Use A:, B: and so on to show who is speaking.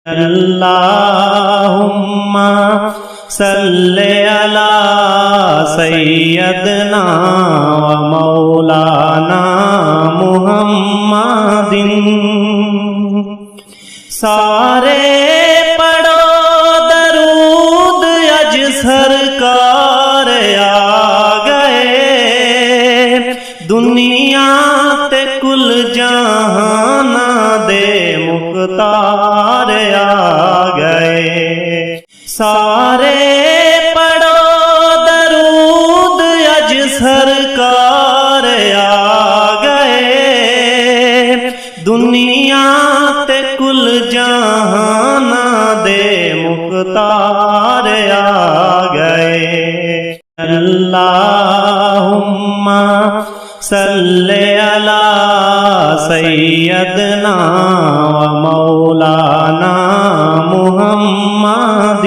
A: اللہم صلی علی سیدنا و مولانا محمد۔ سارے پڑھو درود اج سرکار آ گئے، دنیا تے کل جہان دے مختار آ گئے۔ سارے پڑھو درود اج سرکار آ گئے، دنیا تے کل جہان دے مختار آ گئے۔ اللہم صلی علی سیدنا و مولانا محمد۔